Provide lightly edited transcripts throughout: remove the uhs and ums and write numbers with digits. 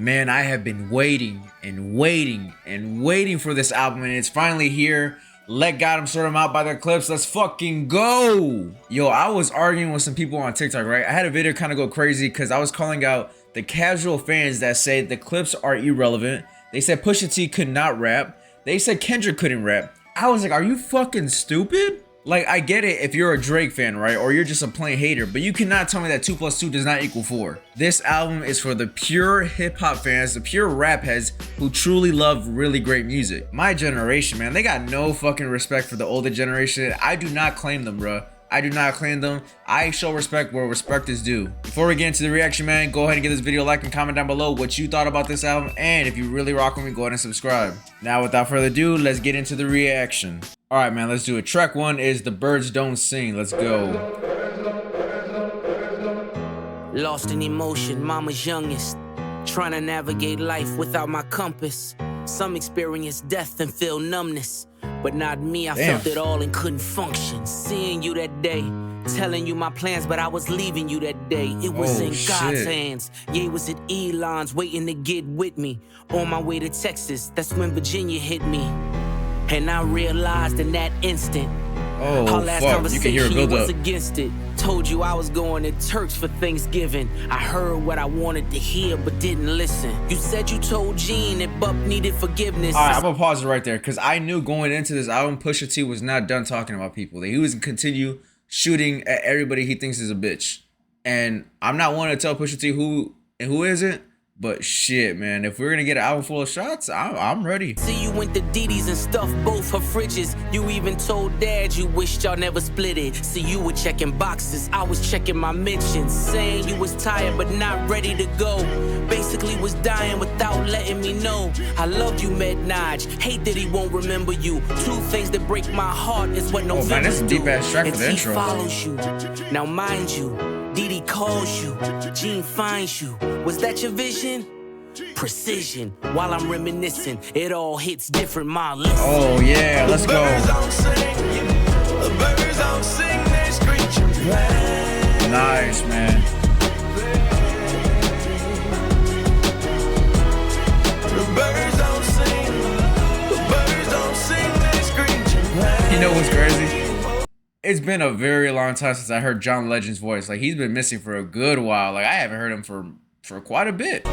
Man, I have been waiting and waiting and waiting for this album, and it's finally here. Let God Him sort 'em out by the Clipse. Let's fucking go. Yo, I was arguing with some people on TikTok, right? I had a video kind of go crazy because I was calling out the casual fans that say the Clipse are irrelevant. They said Pusha T could not rap. They said Kendrick couldn't rap. I was like, are you fucking stupid? Like, I get it if you're a Drake fan, right? Or you're just a plain hater, but you cannot tell me that 2 + 2 does not equal 4. This album is for the pure hip-hop fans, the pure rap heads who truly love really great music. My generation, man, they got no fucking respect for the older generation. I do not claim them, bruh. I do not claim them. I show respect where respect is due. Before we get into the reaction, man, go ahead and give this video a like and comment down below what you thought about this album. And if you really rock with me, go ahead and subscribe. Now, without further ado, let's get into the reaction. All right, man, let's do it. Track 1 is The Birds Don't Sing. Let's go. Lost in emotion, mama's youngest. Trying to navigate life without my compass. Some experience death and feel numbness. But not me, I felt it all and couldn't function. Seeing you that day, telling you my plans, but I was leaving you that day. It was in God's hands. Yeah, it was at Elon's waiting to get with me. On my way to Texas, that's when Virginia hit me. And I realized in that instant, our last conversation was against it. Told you I was going to Turks for Thanksgiving. I heard what I wanted to hear, but didn't listen. You said you told Gene that Buck needed forgiveness. All right, I'm gonna pause it right there because I knew going into this album, Pusha T was not done talking about people. That he was gonna continue shooting at everybody he thinks is a bitch. And I'm not one to tell Pusha T who and who isn't. But shit, man, if we're gonna get an album full of shots, I'm ready. See, you went to Didi's and stuffed both her fridges. You even told Dad you wished y'all never split it. See, you were checking boxes, I was checking my mentions. Saying you was tired but not ready to go. Basically was dying without letting me know. I loved you, Med-Naj, hate that he won't remember you. 2 things that break my heart is what November man, that's a deep-ass track for the he intro. follows you. Now mind you, Didi calls you, Gene finds you. Was that your vision? Precision. While I'm reminiscing, it all hits different, my listen. Oh yeah, let's go. Nice, man. You know what's crazy? It's been a very long time since I heard John Legend's voice. Like, he's been missing for a good while. Like, I haven't heard him for quite a bit.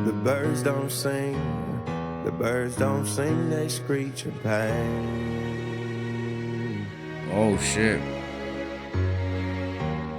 The birds don't sing. The birds don't sing. They screech in pain. Oh shit.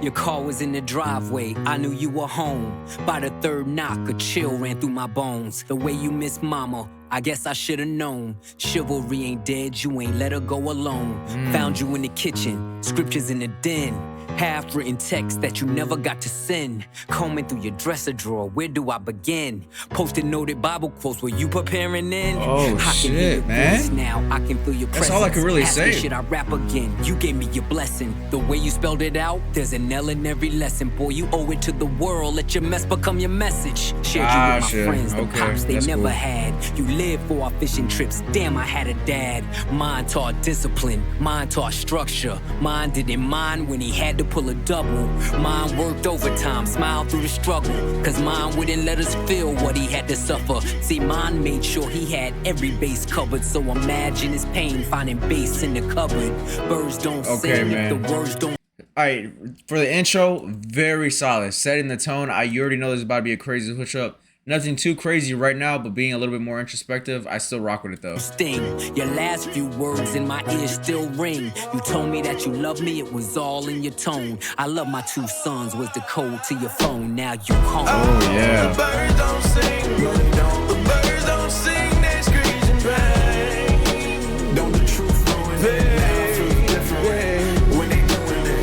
Your car was in the driveway, I knew you were home. By the 3rd knock, a chill ran through my bones. The way you miss mama, I guess I should've known. Chivalry ain't dead, you ain't let her go alone. Found you in the kitchen, scriptures in the den. Half-written text that you never got to send. Combing through your dresser drawer, where do I begin? Posted noted Bible quotes, were you preparing then? Oh shit, man. Now I can feel your presence. That's all I can really say. Should I rap again? You gave me your blessing. The way you spelled it out, there's an L in every lesson. Boy, you owe it to the world. Let your mess become your message. Shared you with my friends, the pops they never had. You lived for our fishing trips. Damn, I had a dad. Mine taught discipline. Mine taught structure. Mine didn't mind when he had to pull a double. Mine worked overtime, smiled through the struggle. Cause mine wouldn't let us feel what he had to suffer. See, mine made sure he had every base covered. So imagine his pain finding bass in the cupboard. Birds don't sing if the words don't. Alright, for the intro, very solid. Setting the tone. You already know this is about to be a crazy push up. Nothing too crazy right now, but being a little bit more introspective, I still rock with it though. Sting, your last few words in my ears still ring. You told me that you loved me, it was all in your tone. I love my 2 sons was the code to your phone. Now you home. Oh yeah. The birds don't sing, no they don't. The birds don't sing, they screech in pain. Don't the truth know it? Now I feel different when they doing it.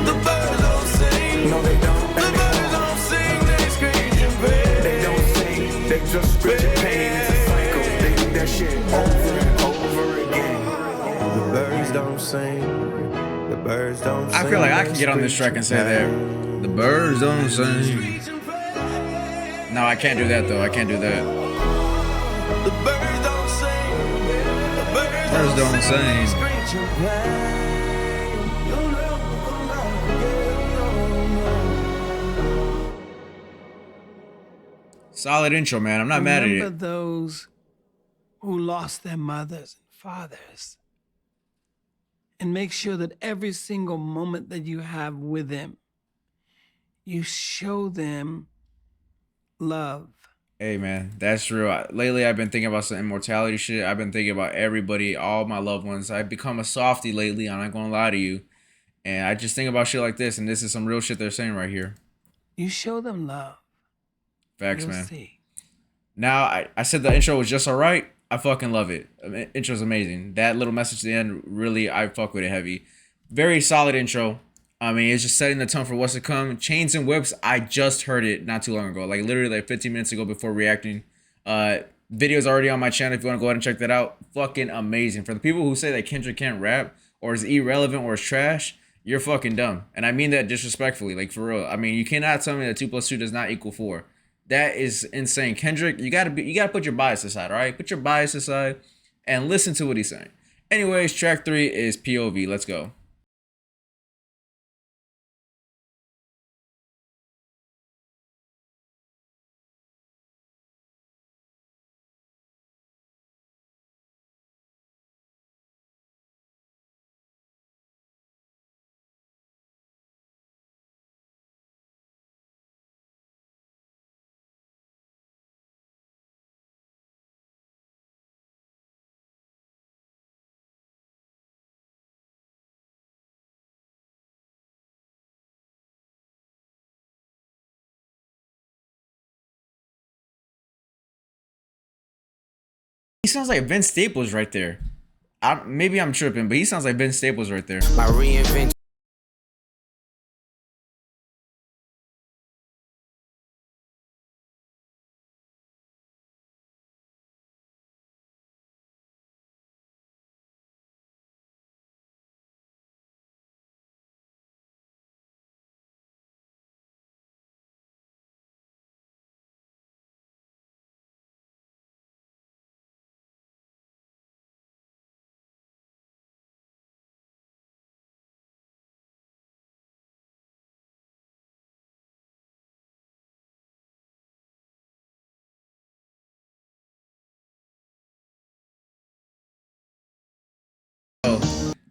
The birds don't sing, no they don't. The birds don't sing, they screech in pain. They don't sing, they just screech in pain. It's a cycle, they do that shit over and over again. The birds don't sing, the birds don't sing. I feel like I can get on this track and say that. The birds don't sing. No, I can't do that though. I can't do that. The birds don't sing. The Birds don't sing. Solid intro, man. I'm not mad at Remember it. those who lost their mothers and fathers. And make sure that every single moment that you have with them, you show them love. Hey, man, that's real. Lately, I've been thinking about some immortality shit. I've been thinking about everybody, all my loved ones. I've become a softie lately. I'm not gonna lie to you. And I just think about shit like this, and this is some real shit they're saying right here. You show them love. Facts, You'll man. see. Now, I said the intro was just all right. I fucking love it. I mean, intro's amazing. That little message at the end, really, I fuck with it heavy. Very solid intro. I mean, it's just setting the tone for what's to come. Chains and Whips, I just heard it not too long ago. Like, literally, like 15 minutes ago before reacting. Video's already on my channel if you want to go ahead and check that out. Fucking amazing. For the people who say that Kendrick can't rap, or is irrelevant, or is trash, you're fucking dumb. And I mean that disrespectfully, like, for real. I mean, you cannot tell me that 2 + 2 does not equal 4. That is insane. Kendrick, you gotta put your bias aside, all right? Put your bias aside and listen to what he's saying. Anyways, track 3 is POV. Let's go. He sounds like Vince Staples right there. Maybe I'm tripping, but he sounds like Vince Staples right there. My reinvention.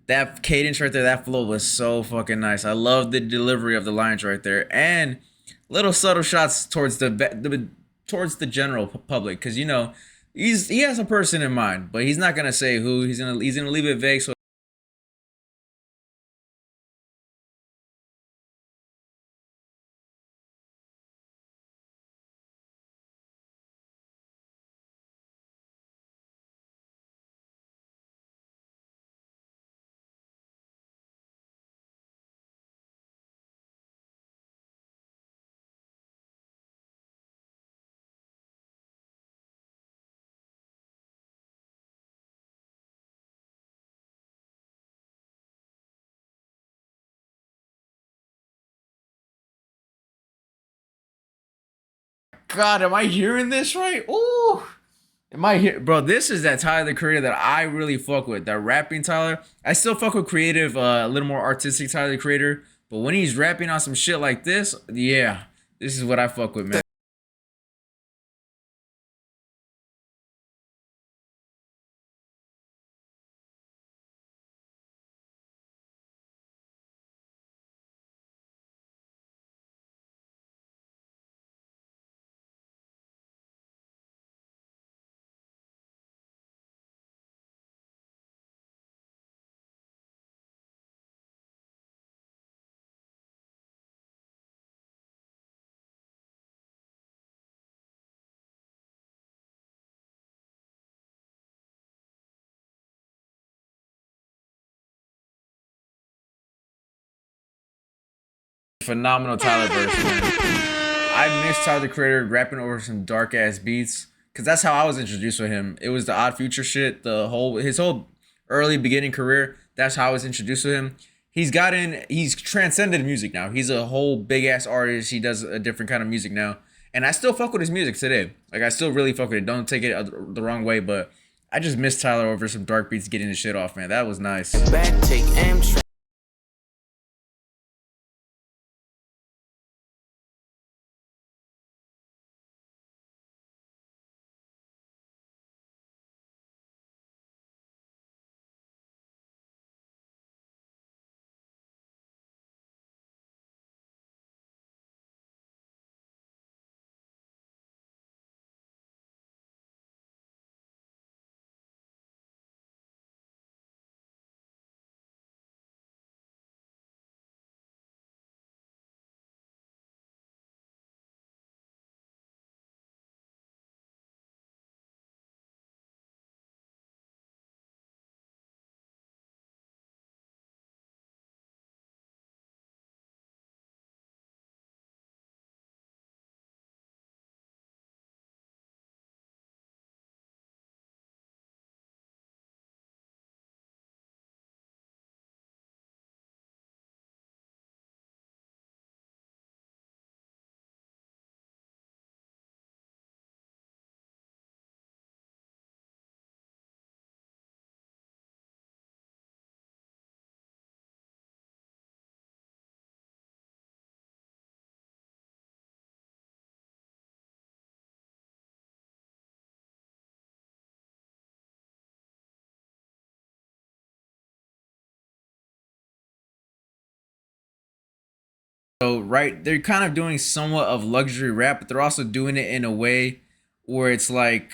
That cadence right there, that flow was so fucking nice. I love the delivery of the lines right there, and little subtle shots towards the general public, because you know he has a person in mind, but he's not gonna say who. He's gonna leave it vague. So God, am I hearing this right? Ooh. Am I here, bro? This is that Tyler the Creator that I really fuck with. That rapping Tyler. I still fuck with creative, a little more artistic Tyler the Creator. But when he's rapping on some shit like this, yeah, this is what I fuck with, man. Phenomenal Tyler verse, man. I miss Tyler the Creator rapping over some dark ass beats, cause that's how I was introduced with him. It was the Odd Future shit, his whole early beginning career. That's how I was introduced to him. He's transcended music now. He's a whole big ass artist. He does a different kind of music now, and I still fuck with his music today. Like I still really fuck with it. Don't take it the wrong way, but I just miss Tyler over some dark beats getting his shit off, man. That was nice. Back take Amtrak. right, they're kind of doing somewhat of luxury rap, but they're also doing it in a way where it's like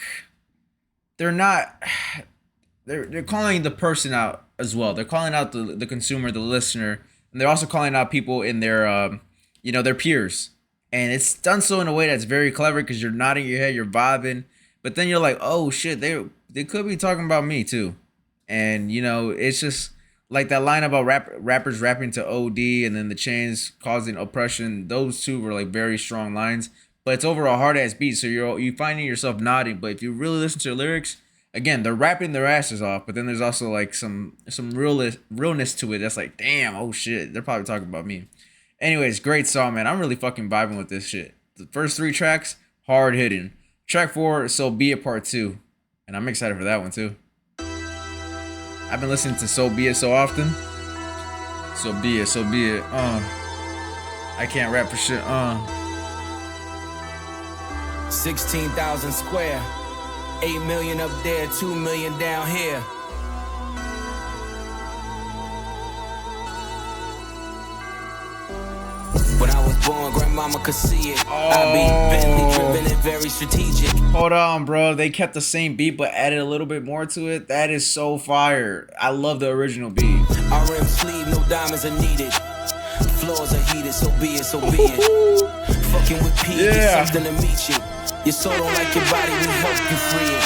they're not they're calling the person out as well. They're calling out the consumer, the listener, and they're also calling out people in their their peers. And it's done so in a way that's very clever because you're nodding your head, you're vibing, but then you're like, oh shit, they could be talking about me too. And it's just like that line about rappers rapping to OD and then the chains causing oppression. Those two were like very strong lines, but it's over a hard ass beat, so you finding yourself nodding. But if you really listen to the lyrics, again, they're rapping their asses off, but then there's also like some realness to it that's like, damn, oh shit, they're probably talking about me. Anyways, great song, man. I'm really fucking vibing with this shit. The first 3 tracks, hard hitting. Track 4, So Be It Part 2, and I'm excited for that one too. I've been listening to So Be It so often. So be it, so be it. I can't rap for shit. 16,000 square, 8 million up there, 2 million down here. When I was born, grandmama could see it. I be Bentley driven and very strategic. Hold on, bro. They kept the same beat but added a little bit more to it. That is so fire. I love the original beat. RM sleeve, no diamonds are needed. Floors are heated, so be it, so be it. Fucking with P, get something to meet you. Your soul don't like your body, we help you free it.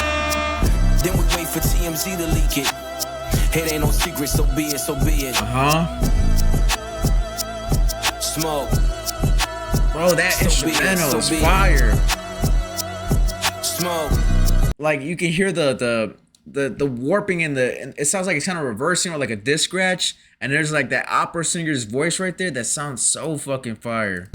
Then we wait for TMZ to leak it. It ain't no secret, so be it, so be it. Smoke. Bro, that instrumental is fire. Smoke. Like you can hear the warping in it sounds like it's kind of reversing or like a disc scratch, and there's like that opera singer's voice right there that sounds so fucking fire.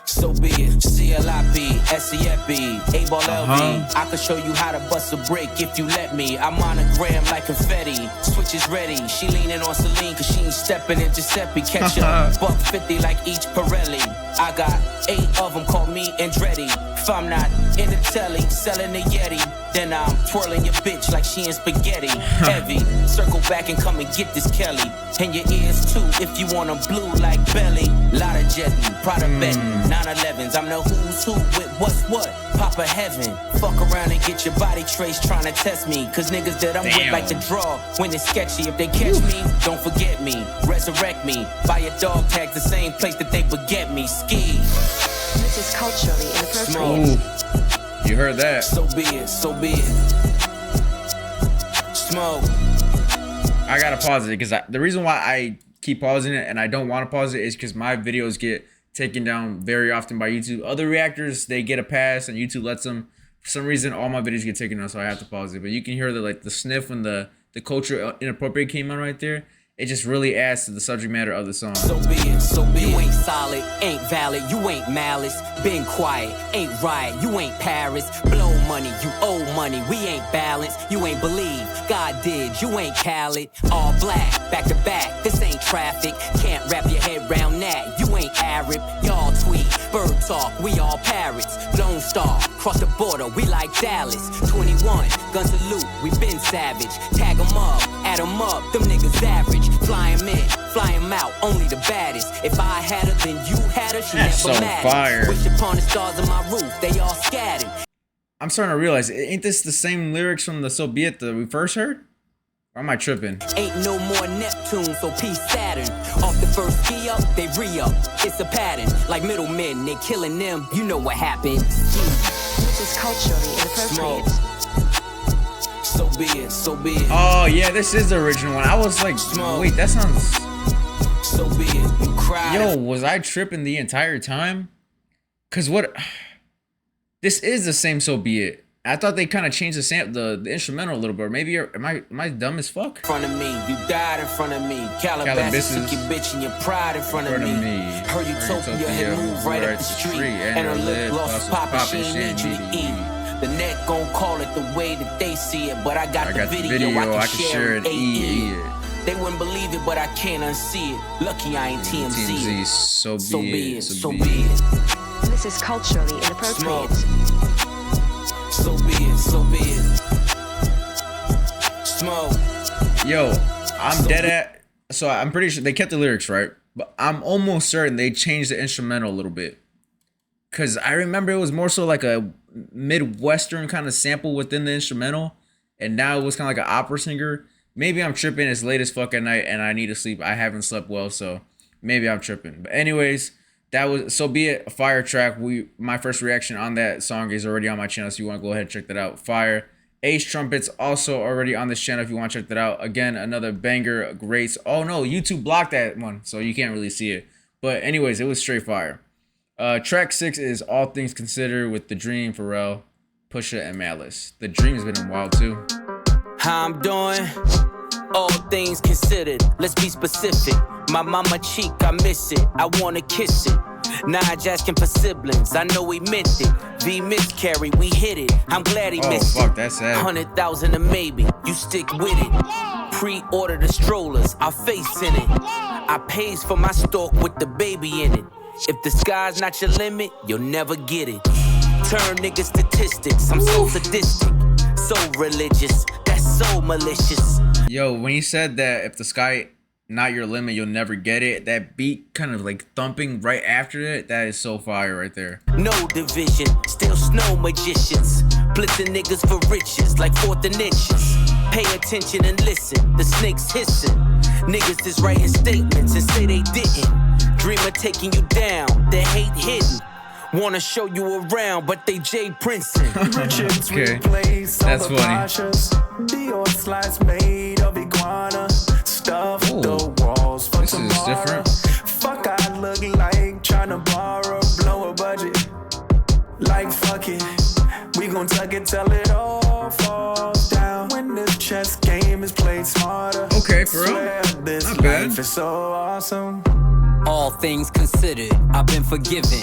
So be it, CLIP, SEFB, A-Ball LV. I could show you how to bust a brick if you let me. I'm monogram like confetti, switch is ready. She leaning on Celine cause she ain't stepping in Giuseppe. Catch up, $150 like each Pirelli. I got 8 of them, call me Andretti. If I'm not in the telly, selling the Yeti, then I'm twirling your bitch like she in spaghetti. Heavy, circle back and come and get this Kelly. And your ears too, if you want them blue like belly. Lot of jetting, Prada betting, 911s. I'm the who's who with what's what. Papa heaven, fuck around and get your body traced trying to test me. Cause niggas that I'm with like to draw when it's sketchy. If they catch me, don't forget me. Resurrect me, buy your dog tags the same place that they forget me. Ski. This is culturally inappropriate. You heard that. So be it, so be it. Smoke. I gotta pause it because the reason why I keep pausing it and I don't want to pause it is because my videos get taken down very often by YouTube. Other reactors, they get a pass and YouTube lets them. For some reason, all my videos get taken down, so I have to pause it. But you can hear the sniff when the culture inappropriate came on right there. It just really adds to the subject matter of the song. So be it, so be it. You ain't solid, ain't valid, you ain't malice. Been quiet, ain't right, you ain't Paris. Blow money, you owe money, we ain't balanced. You ain't believe, God did, you ain't Khaled. All black, back to back, this ain't traffic. Can't wrap your head round that, you ain't Arab. Y'all tweet, bird talk, we all parrots. Lone Star, cross the border, we like Dallas. 21, gun salute, we been savage. Tag 'em up, add 'em up, them niggas average. Fly 'em in, fly 'em out, only the baddest. If I had her, then you had her, she That's never so mattered. fire. Wish upon the stars on my roof, they all scattered. I'm starting to realize, ain't this the same lyrics from the So Be It that we first heard? Or am I tripping? Ain't no more Neptunes, so peace Saturn. Off the first ski up, they re-up. It's a pattern, like middlemen, they killing them, you know what happened. This is culturally inappropriate. So be it, so be it. Oh yeah, this is the original one. I was like, wait, that sounds... So be it, you cried. Yo, was I tripping the entire time? Cause what? This is the same So Be It. I thought they kind of changed the instrumental a little bit. Or maybe am I dumb as fuck? In front of me, you died in front of me. Calabasas took your bitch and your pride in front of me. Her utopia had moved right up the street, and her lip gloss was popping. She ain't need you to eat. The net gon' call it the way that they see it, but I got the video I can share it. They wouldn't believe it, but I can't unsee it. Lucky I ain't TMZ. So be it, so be it. This is culturally inappropriate. So be it, so be it. Smoke. Yo, I'm dead at... So I'm pretty sure they kept the lyrics, right? but I'm almost certain they changed the instrumental a little bit. Cause I remember it was more so like a Midwestern kind of sample within the instrumental, and now it was kind of like an opera singer. Maybe I'm tripping. It's late as fuck at night, and I need to sleep. I haven't slept well, so maybe I'm tripping. But anyways, that was So Be It, a fire track. My first reaction on that song is already on my channel, so you want to go ahead and check that out. Fire. Ace Trumpets also already on this channel if you want to check that out. Again, another banger, great. Oh no, YouTube blocked that one, so you can't really see it. But anyways, it was straight fire. Track 6 is All Things Considered with The Dream, Pharrell, Pusha, and Malice. The Dream has been wild too. How I'm doing? All things considered, let's be specific. My mama cheek, I miss it. I wanna kiss it. Nige asking for siblings, I know he meant it. V miscarry, we hit it. I'm glad he missed fuck, it. that's sad. 100,000 a maybe, you stick with it. Pre-order the strollers, our face in it. I pays for my stalk with the baby in it. If the sky's not your limit, you'll never get it. Turn niggas statistics, I'm so sadistic, so religious, that's so malicious. Yo, when he said that if the sky not your limit, you'll never get it, that beat kind of like thumping right after it, that is so fire right there. No division, still snow magicians, blitzing niggas for riches like 4th and inches. Pay attention and listen, the snakes hissing. Niggas is writing statements and say they didn't. Dreamer taking you down, the hate hidden. Wanna show you around, but they Jay Princeton. Okay, that's funny. Dior slides made of iguana. Stuff the walls for this tomorrow. is different. Fuck, I look like trying to borrow, blow a budget. Like fuck it, we gon' tuck it till it all falls down. When this chess game is played smarter. Okay, for real. This Not bad. life is so awesome. All things considered, I've been forgiven.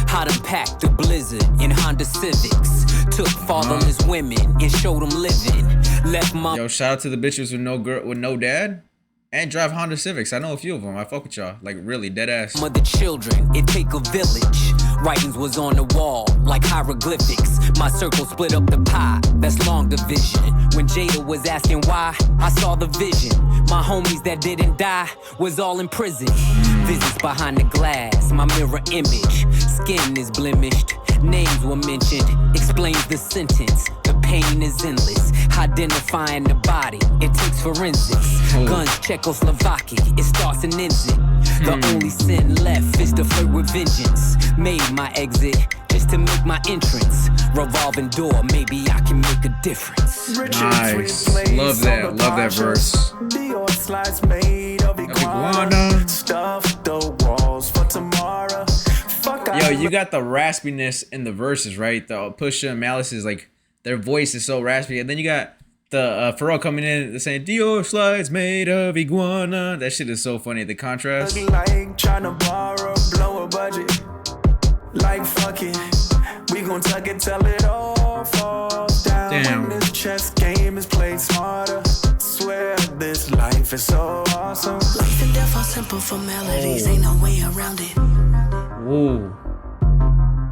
How to pack the blizzard in Honda Civics. Took fatherless women and showed them living. Left mom. Yo, shout out to the bitches with no girl, with no dad, and drive Honda Civics. I know a few of them. I fuck with y'all, like really dead ass. Mother children, it take a village. Writings was on the wall like hieroglyphics. My circle split up the pie, that's long division. When Jada was asking why, I saw the vision. My homies that didn't die was all in prison. Visits behind the glass, my mirror image. Skin is blemished, names were mentioned. Explains the sentence, the pain is endless. Identifying the body, it takes forensics. Guns, Czechoslovakia, it starts and ends it. The only sin left is to flirt with vengeance. Made my exit just to make my entrance. Revolving door, maybe I can make a difference. Nice, love that verse. Dior slides made of iguana. Stuff the walls for tomorrow. Fuck, Yo, you got the raspiness in the verses, right? The Pusha and Malice is like, their voice is so raspy, and then you got the Pharrell coming in saying Dior slides made of iguana. That shit is so funny. The contrast. like trying to borrow, blow a budget. Like fuck it, we gon' tuck it till it all falls down. Damn. When this chess game is played smarter. Swear this life is so awesome. Life and death are simple formalities, ain't no way around it. Ooh.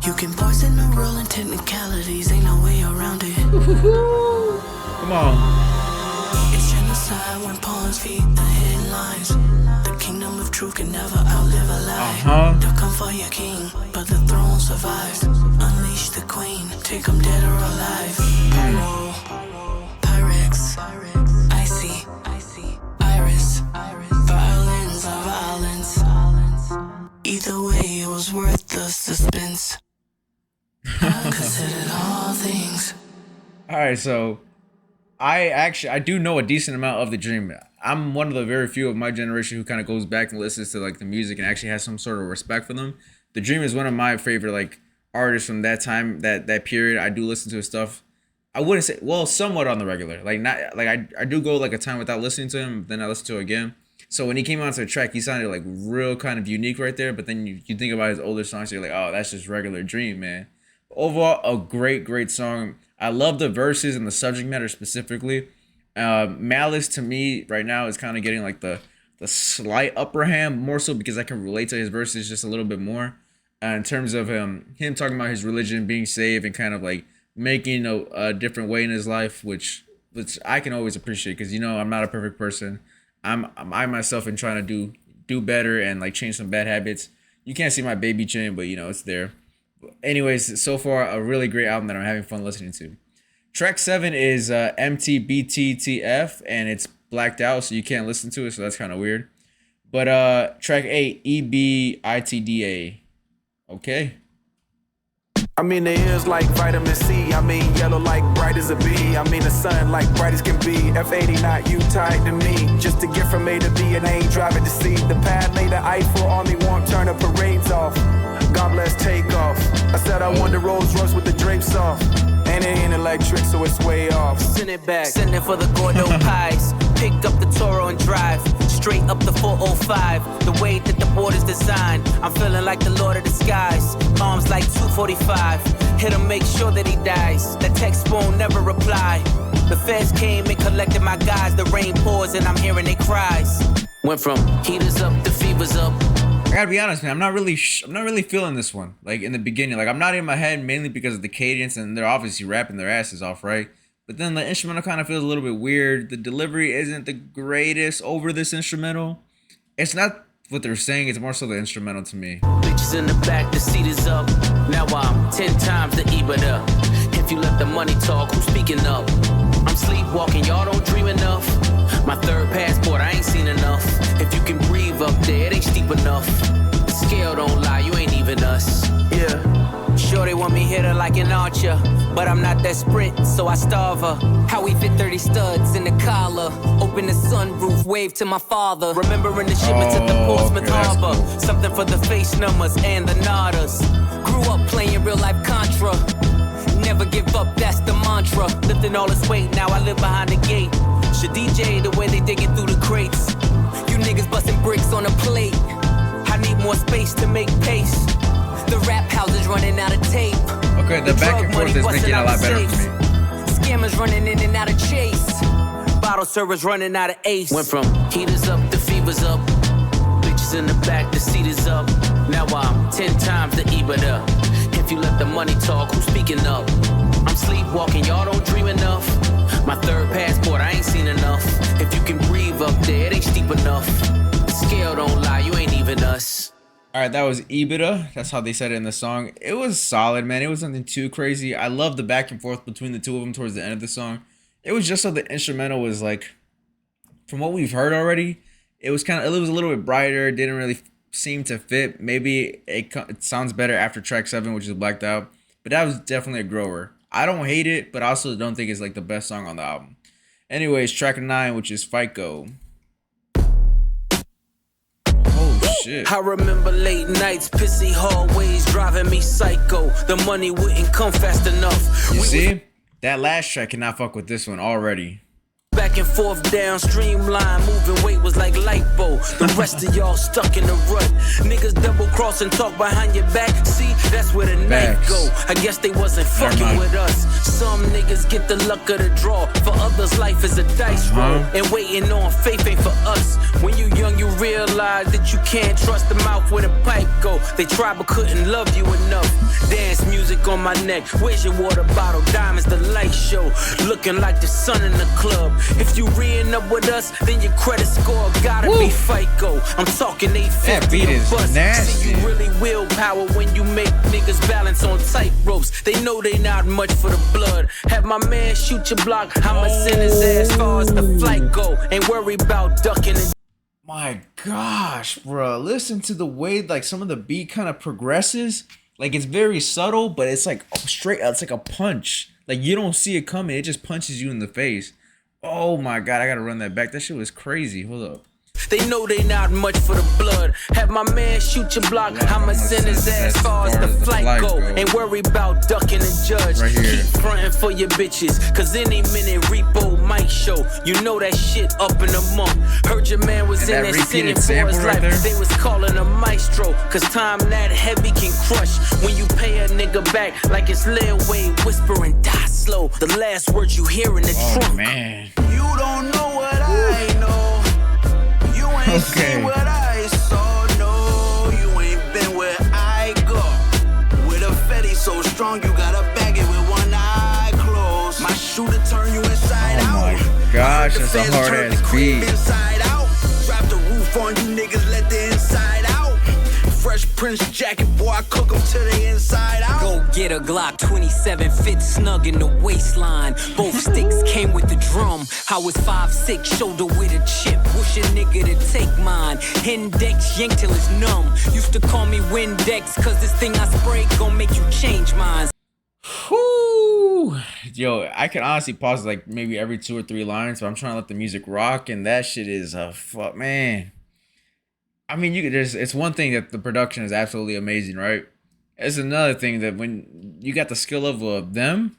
You can poison the world in technicalities, ain't no way around it. Come on. It's genocide when pawns feed the headlines. The kingdom of truth can never outlive a lie. They'll come for your king, but the throne survives. Unleash the queen, take them dead or alive. Pyro, Pyrex, Icy, Iris, violence of violence. Either way, it was worth the suspense. I considered all things. All right, so I do know a decent amount of The Dream. I'm one of the very few of my generation who kind of goes back and listens to like the music and actually has some sort of respect for them. The Dream is one of my favorite like artists from that time, that period. I do listen to his stuff. I wouldn't say, well, somewhat on the regular. Like not like I do go like a time without listening to him, then I listen to it again. So when he came onto the track, he sounded like real kind of unique right there. But then you think about his older songs, you're like, oh, that's just regular Dream, man. Overall, a great song. I love the verses and the subject matter specifically. Malice to me right now is kind of getting like the slight upper hand, more so because I can relate to his verses just a little bit more. In terms of him talking about his religion, being saved, and kind of like making a different way in his life, which I can always appreciate, because you know I'm not a perfect person. I myself am trying to do do better and like change some bad habits. You can't see my baby chin, but you know, it's there. Anyways, so far a really great album that I'm having fun listening to. Track 7 is MTBTTF, and it's blacked out, so you can't listen to it, so that's kind of weird. But track 8, EBITDA. Okay. I mean, the ears like vitamin C. I mean, yellow like bright as a bee. I mean, the sun like bright as can be. F80 not you tied to me. Just to get from A to B and I ain't driving to C. The pad made the Eiffel Army won't turn the parades off. God bless takeoff. I said I want the Rolls Royce with the drapes off. And it ain't electric, so it's way off. Send it back, send it for the Gordo pies. Pick up the Toro and drive straight up the 405. The way that the board is designed, I'm feeling like the Lord of the Skies. Arms like 245. Hit him, make sure that he dies. The text won't never reply. The feds came and collected my guys. The rain pours and I'm hearing their cries. Went from heaters up to fevers up. I gotta be honest, man. I'm not really feeling this one. Like in the beginning, like I'm not in my head mainly because of the cadence, and they're obviously rapping their asses off, right? But then the instrumental kind of feels a little bit weird. The delivery isn't the greatest over this instrumental. It's not what they're saying; it's more so the instrumental to me. Bitches in the back, the seat is up. Now I'm 10 times the EBITDA. If you let the money talk, who's speaking up? I'm sleepwalking, y'all don't dream enough. My third passport, I ain't seen enough. If you can breathe up there, it ain't steep enough. The scale don't lie, you ain't even us. Yeah. Sure they want me hit her like an archer, but I'm not that sprint, so I starve her. How we fit 30 studs in the collar. Open the sunroof, wave to my father. Remembering the shipments at the Portsmouth Harbor. Cool. Something for the face numbers and the nadas. Grew up playing real life Contra. Never give up, that's the mantra. Lifting all this weight, now I live behind the gate. Should DJ the way they digging through the crates. You niggas busting bricks on a plate. I need more space to make pace. The rap house is running out of tape. Okay, the back and forth is making it a lot better for me. Scammers running in and out of chase. Bottle servers running out of ace. Went from heaters up to fevers up. Bitches in the back, the seat is up. Now I'm 10 times the EBITDA. If you let the money talk, who's speaking up? I'm sleepwalking, y'all don't dream enough. My third passport, I ain't seen enough. If you can breathe up there, it ain't steep enough. The scale don't lie, you ain't even us. All right, that was EBITDA. That's how they said it in the song. It was solid, man. It was nothing too crazy. I love the back and forth between the two of them towards the end of the song. It was just so the instrumental was like, from what we've heard already, it was a little bit brighter. Didn't really seem to fit. Maybe it sounds better after track 7, which is blacked out. But that was definitely a grower. I don't hate it, but I also don't think it's like the best song on the album. Anyways, track 9, which is FICO. Shit. I remember late nights, pissy hallways, driving me psycho. The money wouldn't come fast enough. You see? That last track cannot fuck with this one already. Back and forth down streamline, moving weight was like lipo. The rest of y'all stuck in the rut. Niggas double cross and talk behind your back. See, that's where the night go. I guess they wasn't fucking with us. Some niggas get the luck of the draw. For others, life is a dice roll. And waiting on faith ain't for us. When you young, you realize that you can't trust the mouth where the pipe go. They tried but couldn't love you enough. Dance music on my neck. Where's your water bottle? Diamonds, the light show. Looking like the sun in the club. If you re-ing up with us, then your credit score gotta be FICO. I'm talking 850 that beat is bus. nasty. See, you really willpower when you make niggas balance on tight ropes. They know they not much for the blood. Have my man shoot your block. I'ma send his ass far as the flight go. Ain't worry about ducking and my gosh, bro. Listen to the way like some of the beat kind of progresses. Like it's very subtle, but it's like straight. It's like a punch. Like you don't see it coming. It just punches you in the face. Oh my god, I gotta run that back. That shit was crazy. Hold up. They know they not much for the blood. Have my man shoot your block. I'ma send his ass far as the flight go. Ain't worry about ducking and judge. Right here. Keep frontin' for your bitches, cause any minute repo might show. You know that shit up in a month. Heard your man was in there singing for his life. They was calling a maestro, cause time that heavy can crush. When you pay a nigga back like it's Lil Wayne whispering, die slow. The last words you hear in the trunk. Man. You don't know what I know. Okay. What I saw, no, you ain't been where I go. With a fetty so strong, you gotta bag it with one eye closed. My shooter turn you inside out. Oh my gosh, that's a hard ass beat. Inside out. Drop the roof on you niggas, let the Fresh Prince jacket, boy, I cook them to the inside out. Go get a Glock 27, fit snug in the waistline. Both sticks came with the drum. I was 5'6", shoulder with a chip. Wish a nigga to take mine. Index yank till it's numb. Used to call me Windex, cause this thing I spray gon' make you change minds. Whoo! Yo, I can honestly pause like maybe every 2 or 3 lines, but I'm trying to let the music rock, and that shit is a fuck, man. I mean, it's one thing that the production is absolutely amazing, right? It's another thing that when you got the skill of them,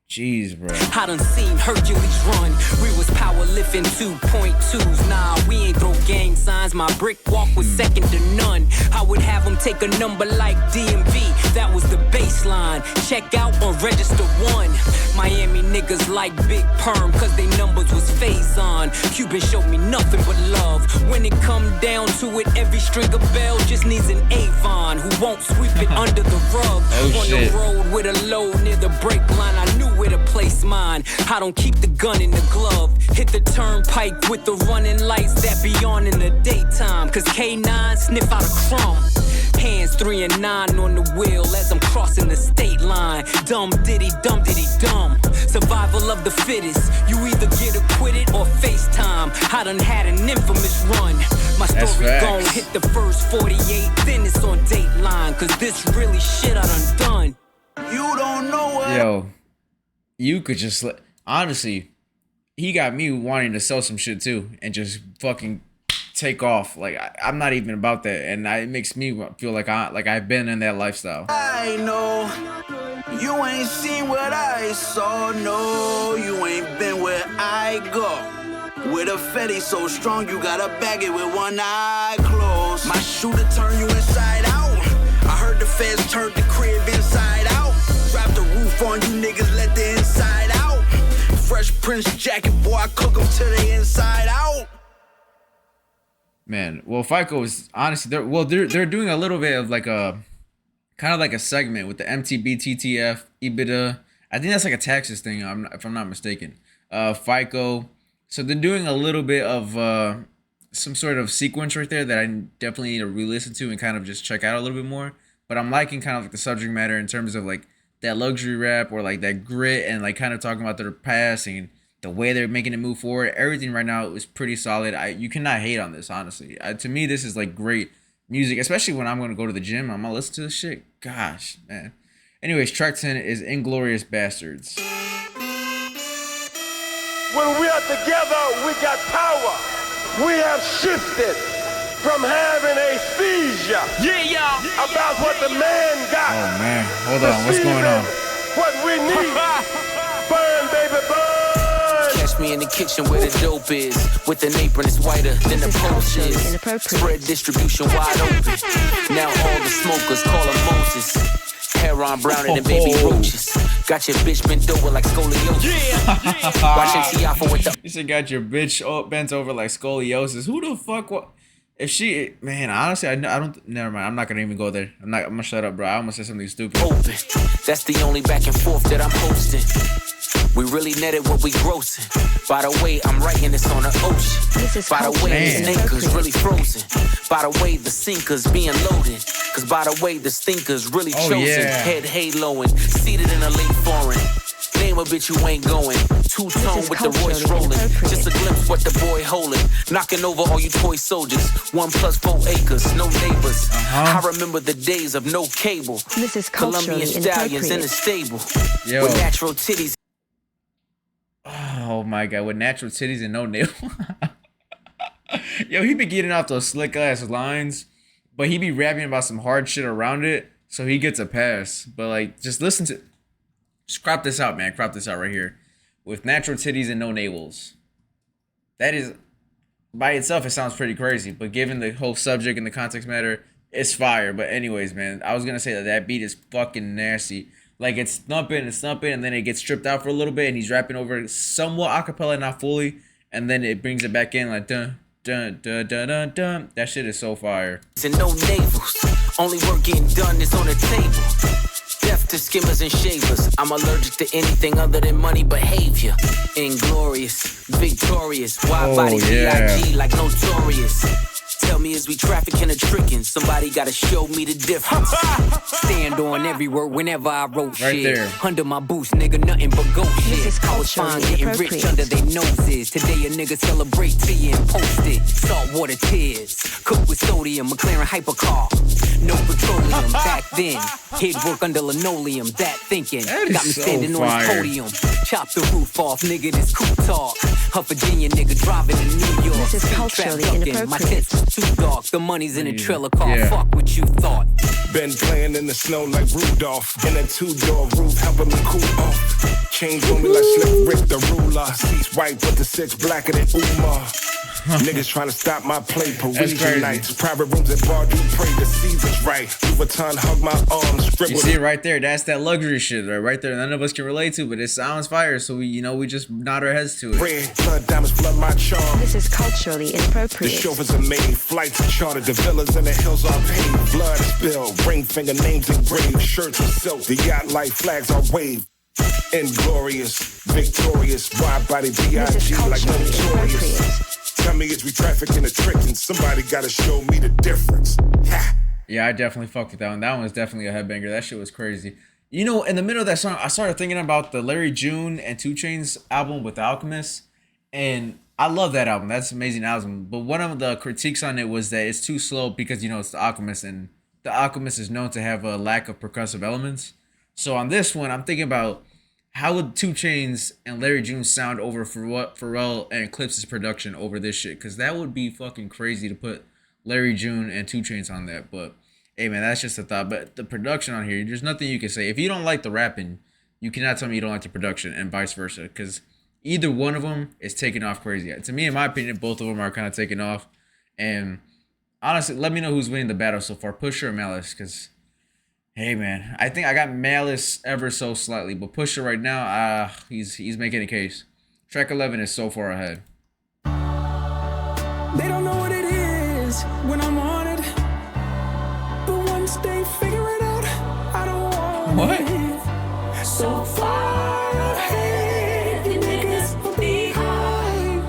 jeez, bro. I done seen Hercules run. We was powerlifting 2.2s. Nah, we ain't throw gang signs. My brick walk was second to none. I would have them take a number like DMV. That was the baseline. Check out or register 1. Miami niggas like Big Perm, cause they numbers was phase on. Cuban showed me nothing but love. When it come down to it, every string of bell just needs an Avon who won't sweep it under the rug. On shit. the road with a load near the brake line, I knew where to place mine. I don't keep the gun in the glove. Hit the turnpike with the running lights that be on in the daytime. Cause K9 sniff out a crumb. Hands 3 and 9 on the wheel as I'm crossing the state line. Dumb diddy dumb. Survival of the fittest. You either get acquitted or FaceTime. I done had an infamous run. My story gon' hit the first 48, then it's on Dateline. Cause this really shit I done. You don't know what. Yo, you could just honestly, he got me wanting to sell some shit too and just fucking take off. Like I'm not even about that, and it makes me feel like I've been in that lifestyle. I know you ain't seen what I saw. No, you ain't been where I go. With a fetty so strong, you gotta bag it with one eye closed. My shooter turn you inside out. I heard the feds turned the crib inside out. Wrap the roof on you niggas, let the inside out. Fresh Prince jacket, boy, I cook them to the inside out. Man, well, FICO is honestly they're doing a little bit of like a kind of like a segment with the MTB, TTF, EBITDA. I think that's like a taxes thing, if I'm not mistaken. FICO. So they're doing a little bit of some sort of sequence right there that I definitely need to re-listen to and kind of just check out a little bit more. But I'm liking kind of like the subject matter in terms of like that luxury rap or like that grit and like kind of talking about their past and the way they're making it move forward. Everything right now is pretty solid. You cannot hate on this, honestly. To me, this is like great music, especially when I'm going to go to the gym. I'm going to listen to this shit. Gosh, man. Anyways, track 10 is Inglourious Bastards. When we are together, we got power. We have shifted from having a seizure about what the man got. Oh, man. Hold on. What's going on? What we need. Burn, baby, burn. Catch me in the kitchen where the dope is. With an apron, it's whiter than the post is. Spread distribution wide open. Now all the smokers call him Moses. Hair on browner than baby roaches. Got your bitch bent over like scoliosis. Watching Tiafa with the. You said got your bitch bent over like scoliosis. Who the fuck? What? If she, man, honestly, I don't. Never mind. I'm not gonna even go there. I'm gonna shut up, bro. I almost said something stupid. Open. That's the only back and forth that I'm posting. We really netted what we grossing. By the way, I'm writing this on the ocean. By the way, the anchors really frozen. By the way, the sinkers being loaded. Cause by the way, the stinkers really chosen. Head haloing, seated in a late foreign. Name a bitch you ain't going. Two-tone with the Royce rolling. Just a glimpse what the boy holding. Knocking over all you toy soldiers. 1 + 4 acres, no neighbors. I remember the days of no cable. This is Colombian stallions in the stable. Yo. With natural titties. Oh my god, with natural titties and no nail. Yo, he be getting off those slick ass lines, but he be rapping about some hard shit around it, so he gets a pass. But like, just listen to, just crop this out, man. Crop this out right here. With natural titties and no navels. That is, by itself, it sounds pretty crazy, but given the whole subject and the context matter, it's fire. But anyways, man, I was gonna say that beat is fucking nasty. Like, it's thumping, and then it gets stripped out for a little bit, and he's rapping over it somewhat acapella, not fully, and then it brings it back in like dun dun dun dun dun dun. That shit is so fire. And no navels. Only work getting done is on the table. Death to skimmers and shavers. I'm allergic to anything other than money behavior. Inglorious, victorious, wide body B.I.G. like notorious. tell me is we trafficking or tricking. Somebody gotta show me the difference. Stand on every word whenever I wrote Right shit. there. Under my boots, nigga, nothing but goat shit. is I was fine culturally getting rich inappropriate. under their noses. Today a nigga celebrate till you and post it. Saltwater tears, cooked with sodium, McLaren hypercar. No petroleum back then. He'd work under linoleum, that thinking. That is Got me so standing on fire. his podium. Chop the roof off, nigga, this cool talk. A Virginia nigga driving to New York. This is Street culturally trap ducking. My inappropriate. tents is too dark. The money's in a trailer car. Yeah. Fuck what you thought. Been playing in the snow like Rudolph. In a 2-door roof, helping me cool off. Chains on me like Slick Rick the ruler. Seats white, but the 6 blacker than Umar. Niggas trying to stop my play. crazy. Parisian nights, private rooms at bar. Do pray the season's right. Vuitton hug my arms. You Scribble. see it right there. That's that luxury shit right there. None of us can relate to, but it sounds fire. So we just nod our heads to it. Red blood diamonds flood my charm. This is culturally The inappropriate. chauffeurs are made, flights are chartered, the villas and the hills are paved. Blood spilled, ring finger names engraved, shirts with silk, the yacht light flags are waved. Inglorious, victorious, wide body This is B.I.G. like culturally notorious. inappropriate. Tell me it's we trafficking or tricking, somebody gotta show me the difference. Ha! Yeah, I definitely fucked with that one. That one was definitely a headbanger. That shit was crazy. You know, in the middle of that song, I started thinking about the Larry June and 2 Chainz album with The Alchemist. And I love that album. That's an amazing album. But one of the critiques on it was that it's too slow because, you know, it's The Alchemist. And The Alchemist is known to have a lack of percussive elements. So on this one, I'm thinking about how would 2 Chainz and Larry June sound over for what Pharrell and Clipse's production over this shit? Because that would be fucking crazy to put Larry June and 2 Chainz on that. But hey, man, that's just a thought. But the production on here, there's nothing you can say. If you don't like the rapping, you cannot tell me you don't like the production, and vice versa. Because either one of them is taking off crazy. To me, in my opinion, both of them are kind of taking off. And honestly, let me know who's winning the battle so far, Pusha or Malice. Because, hey, man, I think I got Malice ever so slightly. But Pusha right now, he's making a case. Track 11 is so far ahead. They don't know what it is when I'm on it. But once they figure it out, I don't want What? it. So far ahead, you niggas will be behind.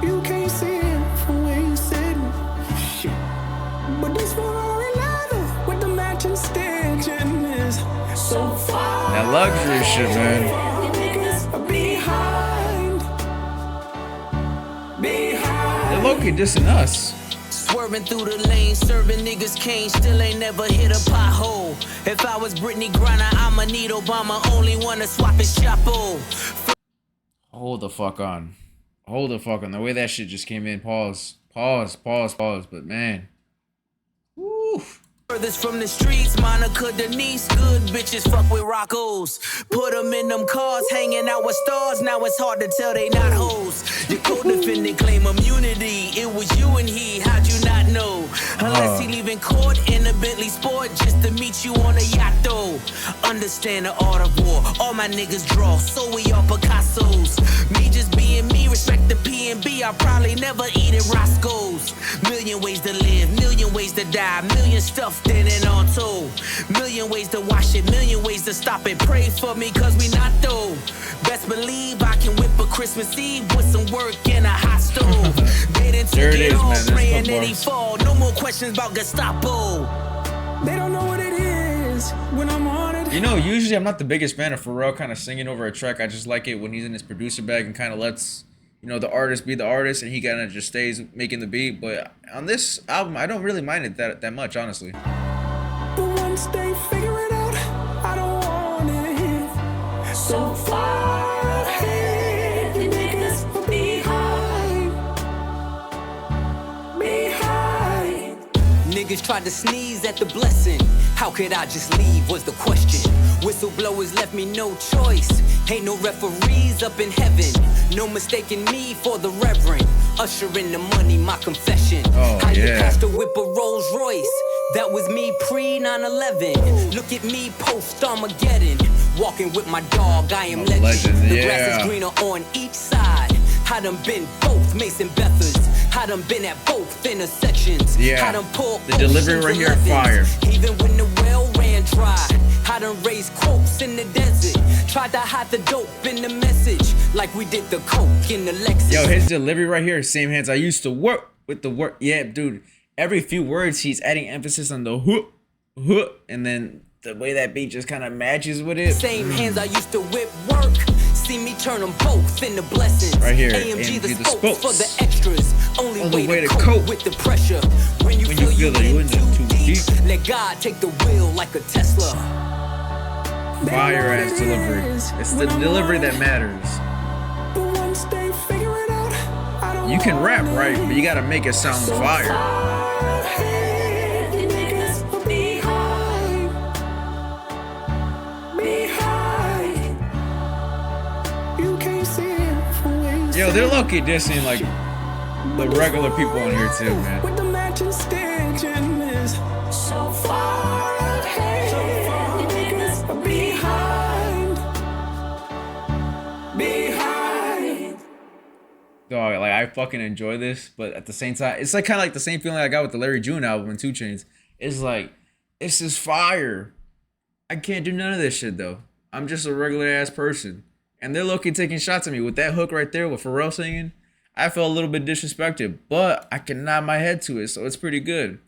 You can't see it from where you sitting. Shit. But this Ferrari leather with the matching stitching is so far. That luxury shit, man. They're low-key dissing us. Swerving through the lane, serving niggas cane, still ain't never hit a pothole. If I was Brittany Griner, I'ma need Obama, only wanna swap his chapo. Hold the fuck on. Hold the fuck on. The way that shit just came in. Pause. But man. Woo. Furthest from the streets, Monica Denise, good bitches fuck with Roccos. Put them in them cars, hanging out with stars, now it's hard to tell they not hoes. Your co-defendant claim immunity, it was you and he, how'd you not know? Unless he leaving court in a Bentley Sport just to meet you on a yacht though. Understand the art of war, all my niggas draw, so we all Picassos. Me just being me, respect the P&B, I'll probably never eat at Roscoe's. Million ways to live, million ways to die, million stuff in an auto. Million ways to wash it, million ways to stop it. Pray for me, cause we not though. Best believe I can whip a Christmas Eve with some work in a hot stove. They done There took it it is, all, man. There's praying the that he bars. fall. No more questions about Gestapo. They don't know what it is when I'm on it. You know, usually I'm not the biggest fan of Pharrell kind of singing over a track. I just like it when he's in his producer bag and kind of lets, you know, the artist be the artist and he kind of just stays making the beat. But on this album, I don't really mind it that much, honestly. But once they figure it out, I don't want it. So far ahead, you niggas will be behind. Niggas tried to sneeze at the blessing. How could I just leave was the question. Whistleblowers left me no choice. Ain't no referees up in heaven. No mistaking me for the reverend. Usher in the money, my confession. Oh, How you yeah. passed a whip a Rolls Royce. That was me pre 9/11. Look at me post Armageddon. Walking with my dog, I am legend. legend, The yeah. grass is greener on each side. I done been both Mason Bethers. I done been at both intersections. Yeah. I done pulled The delivery right here, fire. Even when the well ran dry, I done raised quotes in the desert. Tried to hide the dope in the message, like we did the coke in the Lexus. Yo, his delivery right here, same hands I used to work with the work. Yeah, dude. Every few words, he's adding emphasis on the hook, and then the way that beat just kind of matches with it. Same hands I used to whip work. See me turn them both into blessings. Right here, AMG the spokes spokes. for the extras. Only way to cope with the pressure. When you feel you in too deep, let God take the wheel like a Tesla. Fire ass delivery. It's the delivery that matters. You can rap, right? But you gotta make it sound fire. Yo, they're lucky dissing like the regular people on here too, man. So far ahead, behind. Dog, like I fucking enjoy this, but at the same time, it's like kind of like the same feeling I got with the Larry June album and 2 Chainz. It's like, it's just fire. I can't do none of this shit though. I'm just a regular ass person. And they're low-key taking shots at me with that hook right there with Pharrell singing. I felt a little bit disrespected, but I can nod my head to it, so it's pretty good.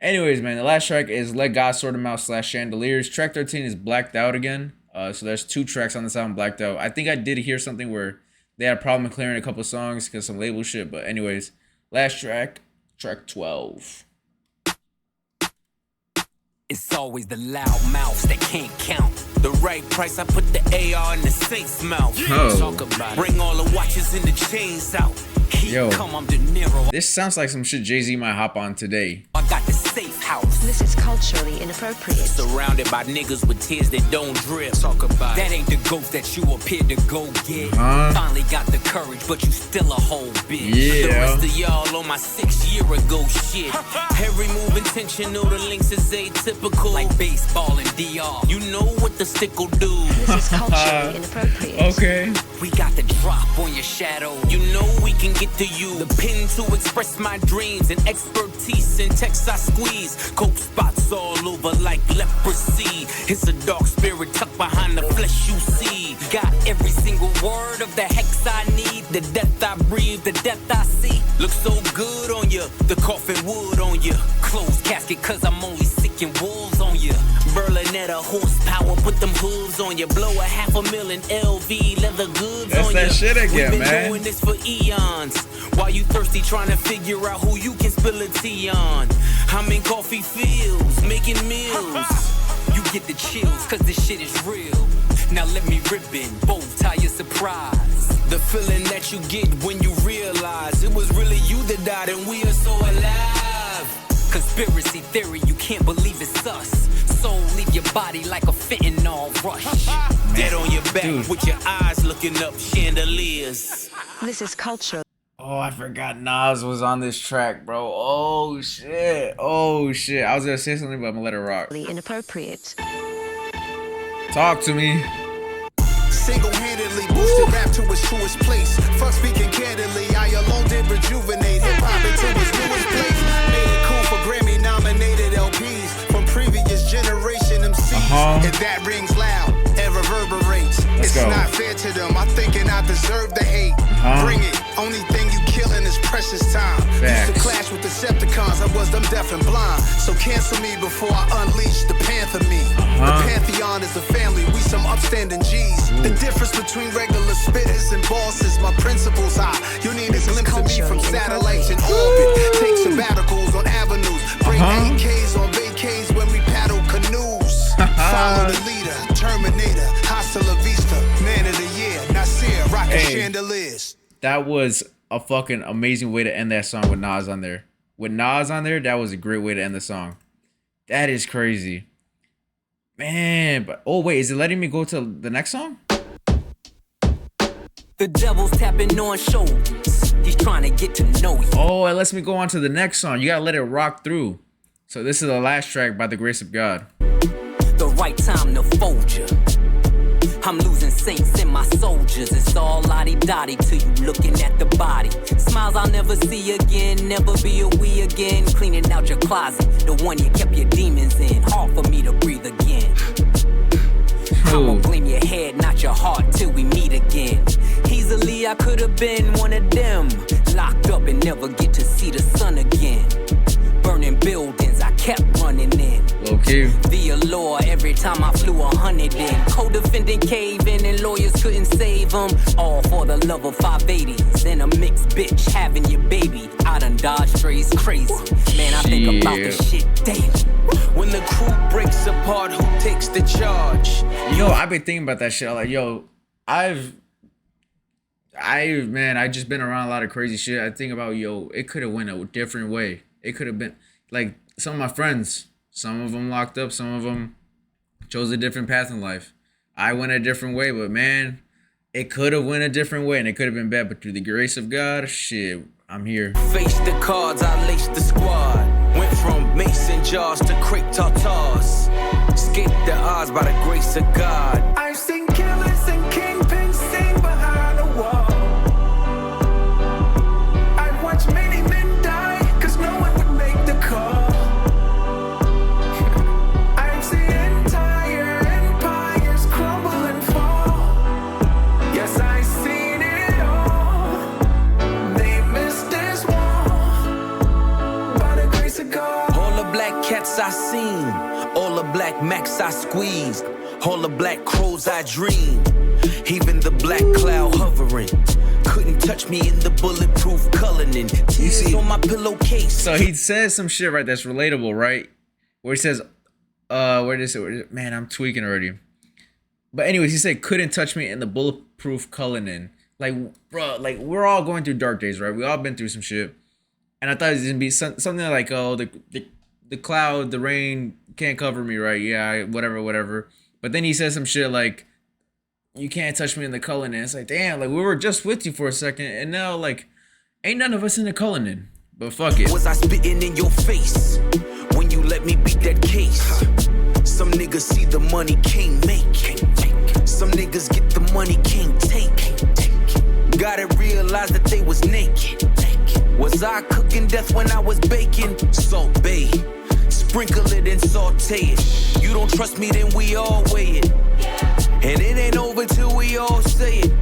Anyways, man, the last track is Let God Sort 'Em Out / Chandeliers. Track 13 is Blacked Out again. So there's 2 tracks on this album, Blacked Out. I think I did hear something where they had a problem clearing a couple songs because some label shit. But anyways, last track, track 12. It's always the loud mouths that can't count. The right price, I put the AR in the safe mouth. Oh. Talk about it. Bring all the watches and the chains out. Yo, come, I'm De Niro. This sounds like some shit Jay-Z might hop on today. I got the safe house. This is culturally inappropriate. Surrounded by niggas with tears that don't drip. Talk about that ain't the ghost that you appear to go get. Finally got the courage, but you still a whole bitch. Yeah. The rest of y'all on my 6-year-ago shit. Every move intentional, the links is atypical. Like baseball and DR. You know what the stick will do. This is culturally inappropriate. Okay. We got the drop on your shadow. You know we can get to you. The pen to express my dreams and expertise in text I squeeze. Coke spots all over like leprosy. It's a dark spirit tucked behind the flesh you see. Got every single word of the hex I need. The death I breathe, the death I see. Looks so good on you. The coffin wood on you. Closed casket cause I'm only sick and wolves on you. Berlinetta horsepower, put them hooves on you. Blow a $500,000 LV leather goods That's on that you. shit again, We've been man. doing this for eons. While you thirsty trying to figure out who you can spill a tea on. I'm in coffee fields, making meals. You get the chills, cause this shit is real. Now let me rip in, both tie your surprise. The feeling that you get when you realize it was really you that died and we are so alive. Conspiracy theory, you can't believe it's us. Soul leave your body like a fentanyl rush. Dead on your back, Dude. with your eyes looking up chandeliers. This is cultural. Oh, I forgot Nas was on this track, bro. Oh, shit. Oh, shit. I was going to say something, but I'm going to let it rock. Inappropriate. Talk to me. Single-handedly boosted rap to its truest place. Fuck speaking candidly, I alone did rejuvenate hip-hop into its newest place. Made it cool for Grammy-nominated LPs from previous generation MCs. If that rings loud and reverberates, it's go. not fair to them. I'm thinking I deserve the hate. Bring it. Only thing you killing is precious time. Facts. Used to clash with Decepticons. I was them deaf and blind. So cancel me before I unleash the panther me. The Pantheon is a family. We some upstanding G's. The difference between regular spitters and bosses. My principles high. You need a glimpse of me from satellites in orbit. Take sabbaticals on avenues. Bring AKs on vacays when we paddle canoes. Follow the leader. Terminator. Hasta la vista. Man of the year. Nasir. Rockin' chandeliers. That was a fucking amazing way to end that song with Nas on there. With Nas on there, that was a great way to end the song. That is crazy. Man, but oh wait, is it letting me go to the next song? The devil's tapping on shoulders. He's trying to get to know you. Oh, it lets me go on to the next song. You gotta let it rock through. So this is the last track by the grace of God. The right time to fold you. I'm losing saints in my soldiers. It's all lottie-dottie till you looking at the body. Smiles I'll never see again, never be a we again. Cleaning out your closet, the one you kept your demons in. Hard for me to breathe again. I'ma blame your head, not your heart, till we meet again. Easily I could have been one of them, locked up and never get to see the sun again. Burning buildings, I kept running in. Okay. The allure every time I flew 100 in. Co-defendant caving and lawyers couldn't save them. All for the love of 580s and a mixed bitch having your baby. I done dodged strays crazy. Man, I think about this shit daily. When the crew breaks apart, who takes the charge? Yo, I've been thinking about that shit. Like, yo, I just been around a lot of crazy shit. I think about, yo, it could have went a different way. It could have been like some of my friends. Some of them locked up. Some of them chose a different path in life. I went a different way, but man, it could have went a different way, and it could have been bad. But through the grace of God, shit, I'm here. Face the cards, I laced the squad. Went from mason jars to crepe tartars. Escaped the odds by the grace of God. I've seen killers and kingpins sing behind the wall. I've watched many men die, cause no one would make the call. I've seen entire empires crumble and fall. Yes, I've seen it all. They missed this wall. By the grace of God. All the black cats I seen, all the black max I squeezed, all the black crows I dreamed, even the black cloud hovering couldn't touch me in the bulletproof Cullinan. Tears on my pillowcase. So he says some shit right that's relatable, right? Where he says, where did it? Man, I'm tweaking already. But anyways, he said couldn't touch me in the bulletproof Cullinan. Like, bro, like we're all going through dark days, right? We all been through some shit, and I thought it was gonna be something like, oh, the cloud, the rain can't cover me, right? Yeah, whatever. But then he says some shit like, you can't touch me in the Cullinan. It's like, damn, like we were just with you for a second, and now like ain't none of us in the Cullinan. But fuck it. Was I spitting in your face when you let me beat that case? Some niggas see the money can't make. Some niggas get the money can't take. Gotta realize that they was naked. Was I cooking death when I was baking? Salt Bay. Sprinkle it and saute it. You don't trust me, then we all weigh it. And it ain't over till we all say it.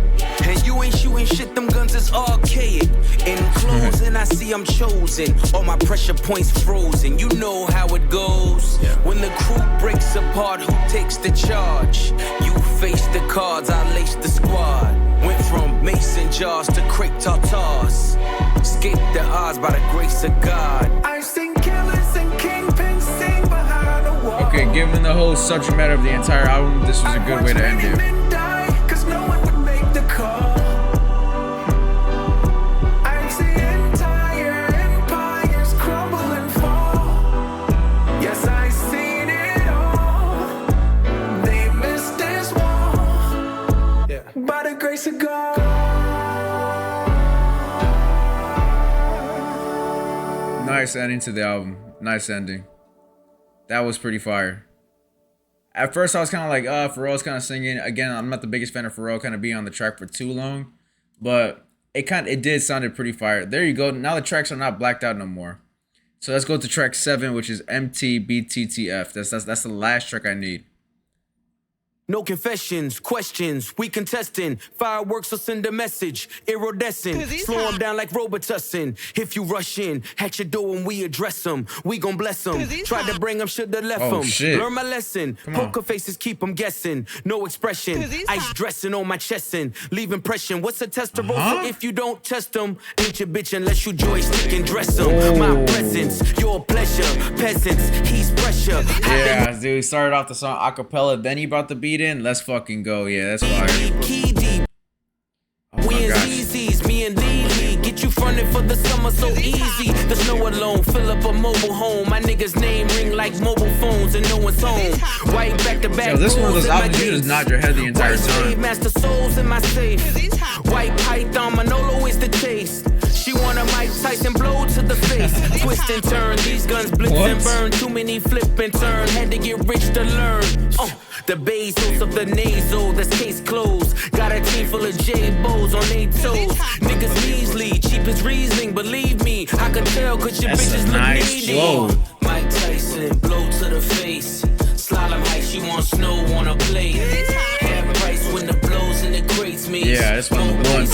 And you ain't shooting shit, them guns is archaic. In closing, I see I'm chosen. All my pressure points frozen. You know how it goes. When the crew breaks apart, who takes the charge? You face the cards, I lace the squad. Went from mason jars to crepe tartars. Escaped the odds by the grace of God. I've seen killers and kingpins sing behind the wall. Okay, given the whole subject matter of the entire album, this was a good way to end it. Men die, cause no one would make the call. I've seen entire empires crumble and fall. Yes, I've seen it all. They missed this wall. Yeah. By the grace of God. Nice ending to the album. Nice ending. That was pretty fire. At first, I was kind of like, Pharrell's kind of singing. Again, I'm not the biggest fan of Pharrell kind of being on the track for too long. But it did sounded pretty fire. There you go. Now the tracks are not blacked out no more. So let's go to track 7, which is MTBTTF. That's the last track I need. No confessions, questions, we contesting. Fireworks will send a message, iridescent. Slow them down like Robitussin. If you rush in, at your door when we address them, we gon' bless them. Tried to bring them, shoulda left them. Shit. Learn my lesson. Poker faces keep them guessing. No expression. Ice dressing on my chest and leave impression. What's a Testarossa if you don't test them? Ain't your bitch unless you joystick and dress them. My presence, your pleasure. Peasants, he's pressure. Yeah, dude, he started off the song a cappella, then he brought the beat in. Let's fucking go. Yeah, that's fire. Oh my gosh. Me and Lee get you fronted for the summer so easy. The snow alone, fill up a mobile home. My niggas name ring like mobile phones and no one's home. White back to back. Yo, this one was obvious. You just nod your head the entire time. Master souls in my safe. White python, Manolo is the taste. She want a Mike Tyson blow to the face. Twist and turn, these guns blitz and burn. Too many flip and turn, had to get rich to learn. The Bezos of the nasal, that's case closed. Got a team full of J-Bows on they toes. Niggas measly, cheap as Riesling, believe me. I can tell cause your bitches look needy. Mike Tyson, blow to the face. Slalom height, she want snow on a plate. Half price when the blows and the crates means. Yeah, that's one of the ones.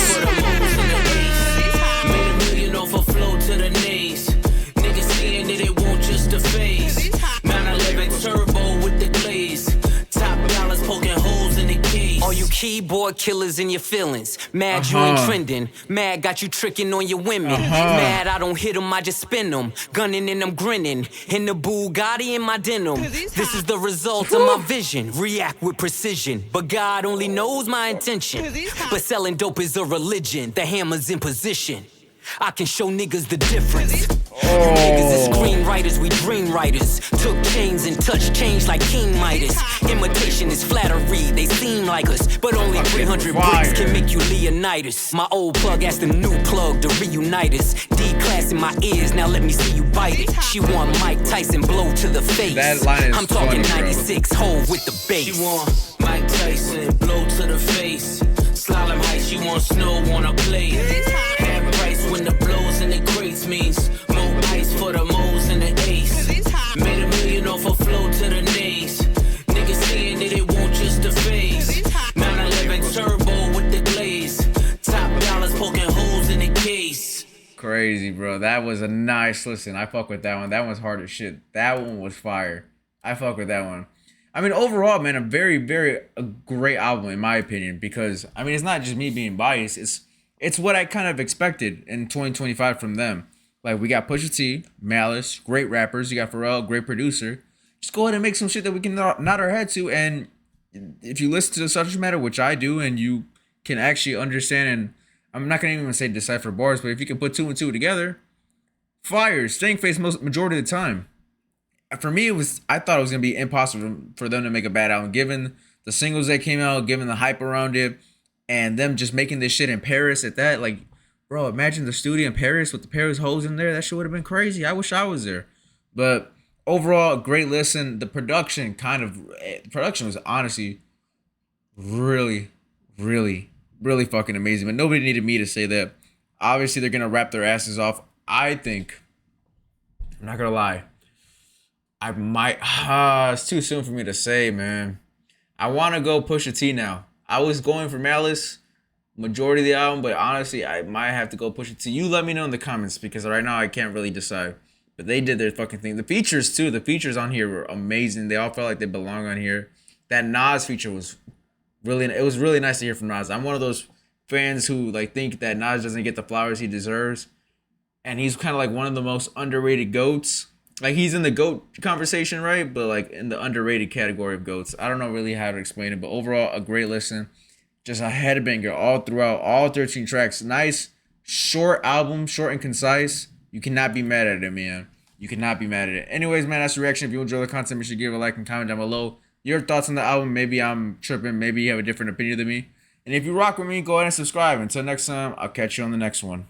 Made $1 million off a flow to the nays. Niggas seeing that it won't just the phase. 911 turbo with the glaze. Top dollars poking holes in the case. All you keyboard killers in your feelings. Mad you ain't trending. Mad got you tricking on your women. Mad I don't hit them, I just spin them. Gunning and I'm grinning. In the Bugatti in my denim. This is the result of my vision. React with precision. But God only knows my intention. But selling dope is a religion. The hammer's in position. I can show niggas the difference. Niggas is screenwriters, we dream writers. Took chains and touched change like King Midas. Imitation is flattery, they seem like us. But only 300 bricks can make you Leonidas. My old plug asked the new plug to reunite us. D-class in my ears, now let me see you bite it. She want Mike Tyson blow to the face. That line is I'm talking funny, 96 hole with the bass. She want Mike Tyson blow to the face. Slalom height, she want snow on a plate. Half price when the blows and the crates means more ice for the moles and the ace. Made $1 million off a flow to the nays. Niggas saying that it won't just the phase. 911 turbo with the glaze. Top dollars poking holes in the case. Crazy, bro. That was a nice listen. I fuck with that one. That one's hard as shit. That one was fire. I fuck with that one. I mean, overall, man, a very, very great album in my opinion, because I mean, it's not just me being biased. It's what I kind of expected in 2025 from them. Like, we got Pusha T, Malice, great rappers. You got Pharrell, great producer. Just go ahead and make some shit that we can nod our head to. And if you listen to the subject matter, which I do, and you can actually understand, and I'm not gonna even say decipher bars, but if you can put 2 and 2 together, fire, staying face majority of the time. For me, I thought it was gonna be impossible for them to make a bad album, given the singles that came out, given the hype around it, and them just making this shit in Paris at that. Like, bro, imagine the studio in Paris with the Paris hoes in there. That shit would have been crazy. I wish I was there. But overall, great listen. The production was honestly really, really, really fucking amazing. But nobody needed me to say that. Obviously, they're gonna wrap their asses off. I think, I'm not gonna lie, I might, it's too soon for me to say, man. I want to go Pusha T now. I was going for Malice, majority of the album, but honestly, I might have to go Pusha T. You let me know in the comments, because right now I can't really decide. But they did their fucking thing. The features too, the features on here were amazing. They all felt like they belong on here. That Nas feature was really, it was really nice to hear from Nas. I'm one of those fans who like think that Nas doesn't get the flowers he deserves. And he's kind of like one of the most underrated GOATs. Like, he's in the GOAT conversation, right? But, like, in the underrated category of GOATs. I don't know really how to explain it, but overall, a great listen. Just a headbanger all throughout, all 13 tracks. Nice, short album, short and concise. You cannot be mad at it, man. You cannot be mad at it. Anyways, man, that's the reaction. If you enjoy the content, make sure you give a like and comment down below your thoughts on the album. Maybe I'm tripping. Maybe you have a different opinion than me. And if you rock with me, go ahead and subscribe. Until next time, I'll catch you on the next one.